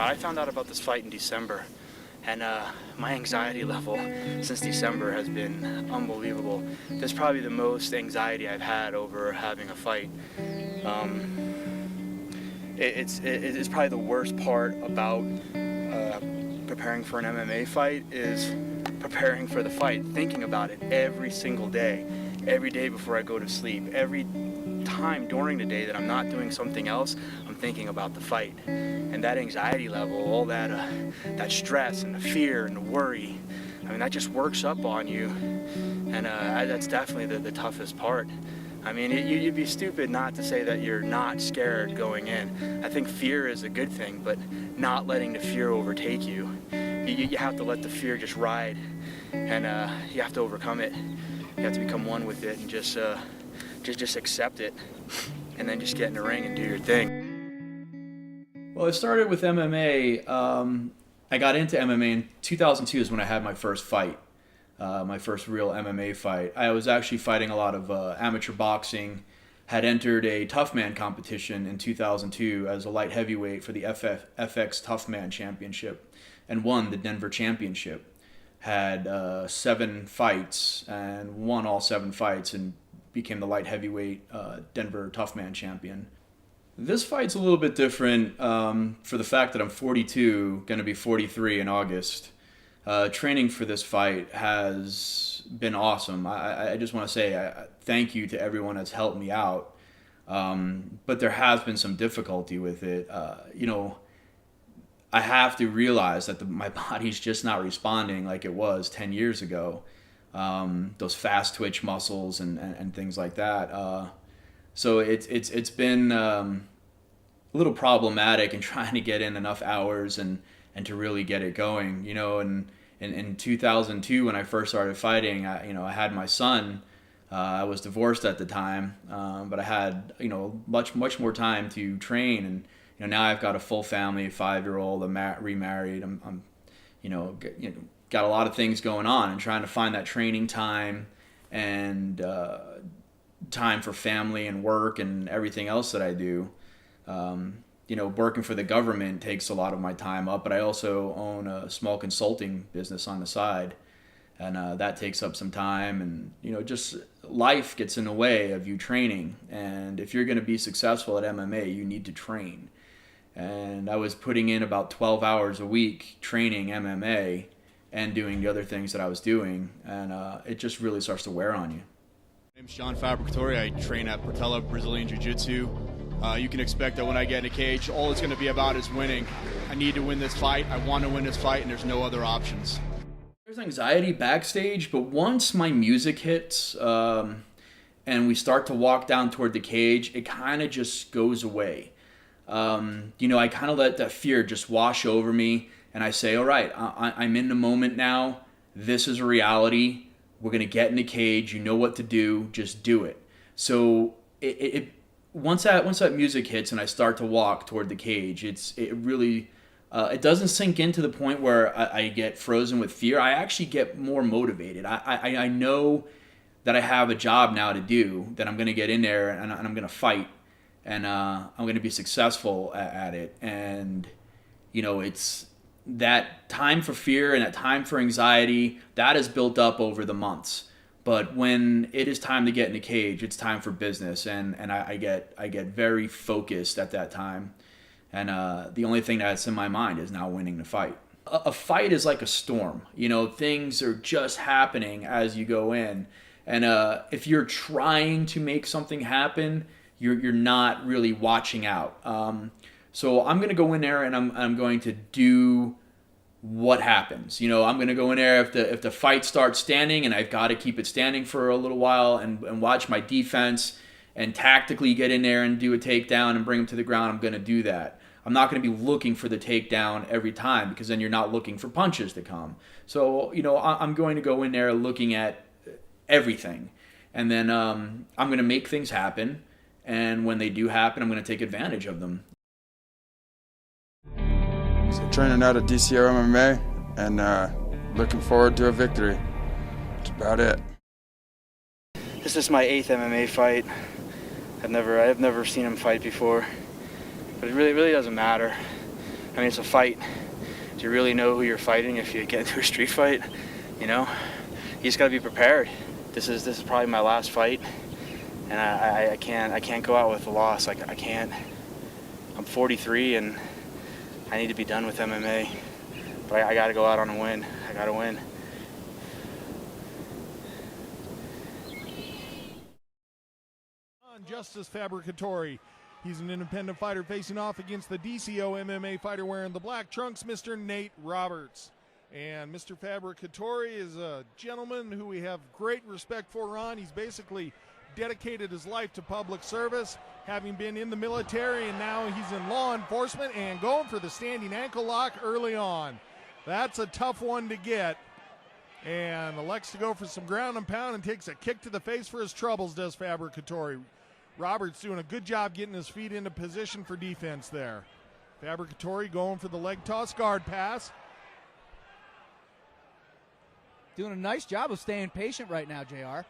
I found out about this fight in December, and my anxiety level since December has been unbelievable. That's probably the most anxiety I've had over having a fight. It's probably the worst part about preparing for an MMA fight is preparing for the fight, thinking about it every single day, every day before I go to sleep, every time during the day that I'm not doing something else, I'm thinking about the fight. And that anxiety level, all that stress and the fear and the worry, I mean, that just works up on you. And that's definitely the toughest part. I mean, you'd be stupid not to say that you're not scared going in. I think fear is a good thing, but not letting the fear overtake you. You have to let the fear just ride, and you have to overcome it. You have to become one with it and just accept it, and then just get in the ring and do your thing. Well, it started with MMA. I got into MMA in 2002 is when I had my first fight, my first real MMA fight. I was actually fighting a lot of amateur boxing, had entered a tough man competition in 2002 as a light heavyweight for the FX Tough Man Championship and won the Denver Championship. Had 7 fights and won all 7 fights and became the light heavyweight Denver Tough Man champion. This fight's a little bit different for the fact that I'm 42, going to be 43 in August. Training for this fight has been awesome. I just want to say thank you to everyone that's helped me out. But there has been some difficulty with it. I have to realize that my body's just not responding like it was 10 years ago. Those fast twitch muscles and things like that. So it's been a little problematic in trying to get in enough hours and to really get it going. And in 2002 when I first started fighting, I had my son. I was divorced at the time, but I had much more time to train, and now I've got a full family, a 5-year-old. I'm remarried. I'm got a lot of things going on, and trying to find that training time and time for family and work and everything else that I do. Working for the government takes a lot of my time up, but I also own a small consulting business on the side, and that takes up some time, and just life gets in the way of you training. And if you're going to be successful at MMA, you need to train. And I was putting in about 12 hours a week training MMA and doing the other things that I was doing, and it just really starts to wear on you. My name's John Fabbricatore. I train at Portela Brazilian Jiu-Jitsu. You can expect that when I get in a cage, all it's going to be about is winning. I need to win this fight. I want to win this fight, and there's no other options. There's anxiety backstage, but once my music hits and we start to walk down toward the cage, it kind of just goes away. I kind of let that fear just wash over me, and I say, all right, I'm in the moment now. This is a reality. We're going to get in the cage. You know what to do. Just do it. So once that music hits and I start to walk toward the cage, it really it doesn't sink into the point where I get frozen with fear. I actually get more motivated. I know that I have a job now to do, that I'm going to get in there and I'm going to fight, and I'm going to be successful at it. And it's that time for fear and that time for anxiety that is built up over the months. But when it is time to get in the cage, it's time for business, and I get very focused at that time, and the only thing that's in my mind is now winning the fight. A fight is like a storm. Things are just happening as you go in, and if you're trying to make something happen, you're not really watching out. So I'm gonna go in there and I'm going to do what happens. I'm going to go in there if the fight starts standing, and I've got to keep it standing for a little while and watch my defense and tactically get in there and do a takedown and bring him to the ground. I'm going to do that. I'm not going to be looking for the takedown every time, because then you're not looking for punches to come. So, I'm going to go in there looking at everything, and then I'm going to make things happen. And when they do happen, I'm going to take advantage of them. So training out at DCR MMA and looking forward to a victory. That's about it. This is my 8th MMA fight. I've never seen him fight before, but it really doesn't matter. I mean, it's a fight. Do you really know who you're fighting if you get into a street fight? You know, you just got to be prepared. This is probably my last fight, and I can't go out with a loss. I can't. I'm 43 and I need to be done with MMA, but I got to go out on a win. I got to win. Justice Fabbricatore. He's an independent fighter facing off against the DCO MMA fighter wearing the black trunks, Mr. Nate Roberts. And Mr. Fabbricatore is a gentleman who we have great respect for, Ron. He's basically dedicated his life to public service, having been in the military, and now he's in law enforcement and going for the standing ankle lock early on. That's a tough one to get. And elects to go for some ground and pound and takes a kick to the face for his troubles, does Fabbricatore. Roberts doing a good job getting his feet into position for defense there. Fabbricatore going for the leg toss guard pass. Doing a nice job of staying patient right now, JR,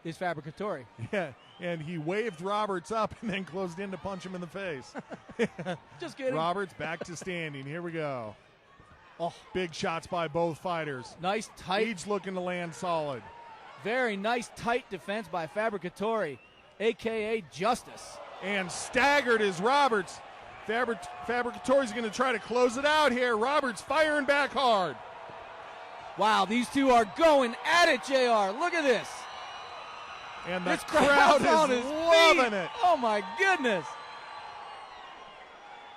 is Fabbricatore. Yeah, and he waved Roberts up and then closed in to punch him in the face. Just kidding. Roberts back to standing. Here we go. Oh, big shots by both fighters. Nice, tight. Each looking to land solid. Very nice, tight defense by Fabbricatore, a.k.a. Justice. And staggered is Roberts. Fabbricatore's going to try to close it out here. Roberts firing back hard. Wow, these two are going at it, JR. Look at this. And the This crowd on is his loving feet. it. Oh, my goodness.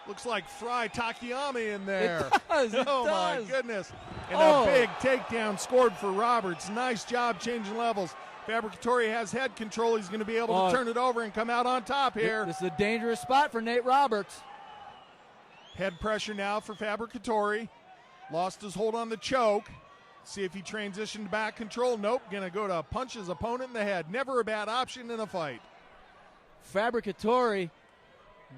Looks like Fry Takayama in there. It does. It oh, does. my goodness. And Oh. a big takedown scored for Roberts. Nice job changing levels. Fabbricatore has head control. He's going to be able to turn it over and come out on top here. This is a dangerous spot for Nate Roberts. Head pressure now for Fabbricatore. Lost his hold on the choke. See if he transitioned back control. Nope. Going to go to punch his opponent in the head. Never a bad option in a fight. Fabbricatore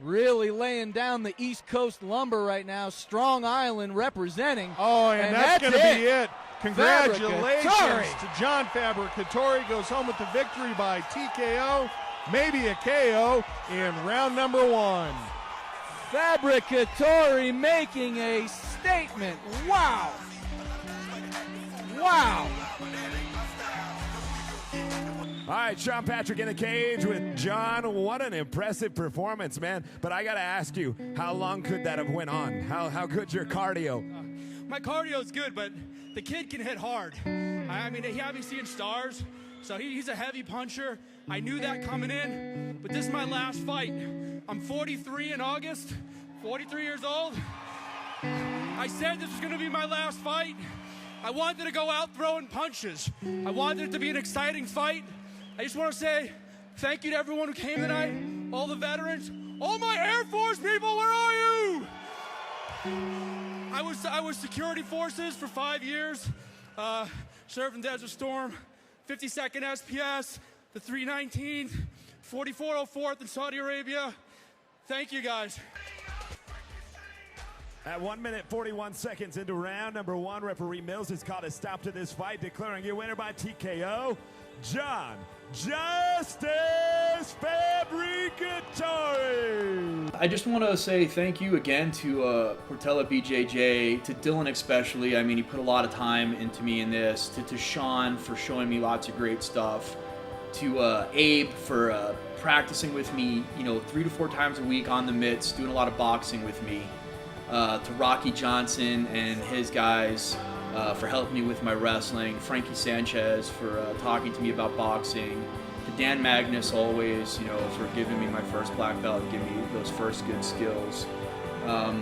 really laying down the East Coast lumber right now. Strong Island representing. Oh, and that's going to be it. Congratulations Fabbricatore. to John Fabbricatore. Goes home with the victory by TKO, maybe a KO in round number one. Fabbricatore making a statement. Wow. Wow. All right, Sean Patrick in the cage with John. What an impressive performance, man. But I got to ask you, how long could that have went on? How good's your cardio? My cardio's good, but the kid can hit hard. I mean, he had me seeing stars, so he's a heavy puncher. I knew that coming in, but this is my last fight. I'm 43 in August, 43 years old. I said this was going to be my last fight. I wanted to go out throwing punches. I wanted it to be an exciting fight. I just want to say thank you to everyone who came tonight, all the veterans, all my Air Force people, where are you? I was security forces for 5 years, served in Desert Storm, 52nd SPS, the 319th, 4404th in Saudi Arabia. Thank you, guys. At 1 minute 41 seconds into round number one, referee Mills has called a stop to this fight, declaring your winner by TKO, John Justice Fabbricatore. I just want to say thank you again to Portela BJJ, to Dylan especially. I mean, he put a lot of time into me in this, to Sean for showing me lots of great stuff, to Abe for practicing with me, 3 to 4 times a week on the mitts, doing a lot of boxing with me. To Rocky Johnson and his guys for helping me with my wrestling, Frankie Sanchez for talking to me about boxing, to Dan Magnus always, for giving me my first black belt and giving me those first good skills. I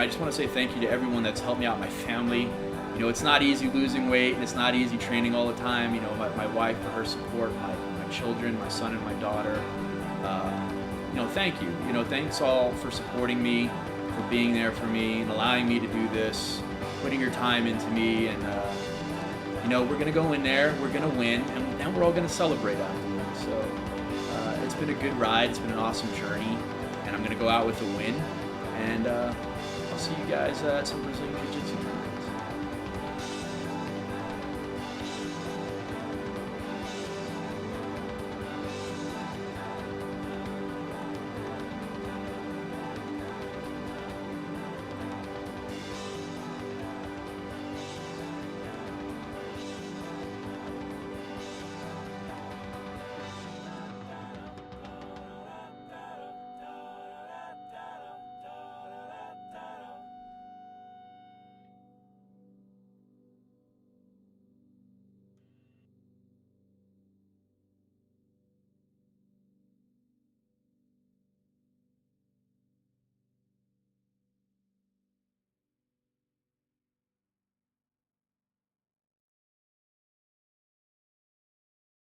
just want to say thank you to everyone that's helped me out, my family. It's not easy losing weight, and it's not easy training all the time. My wife for her support, my children, my son and my daughter. Thank you. Thanks all for supporting me, for being there for me and allowing me to do this, putting your time into me, and we're gonna go in there, we're gonna win, and then we're all gonna celebrate afterwards. So it's been a good ride, it's been an awesome journey, and I'm gonna go out with a win, and I'll see you guys at some Brazilian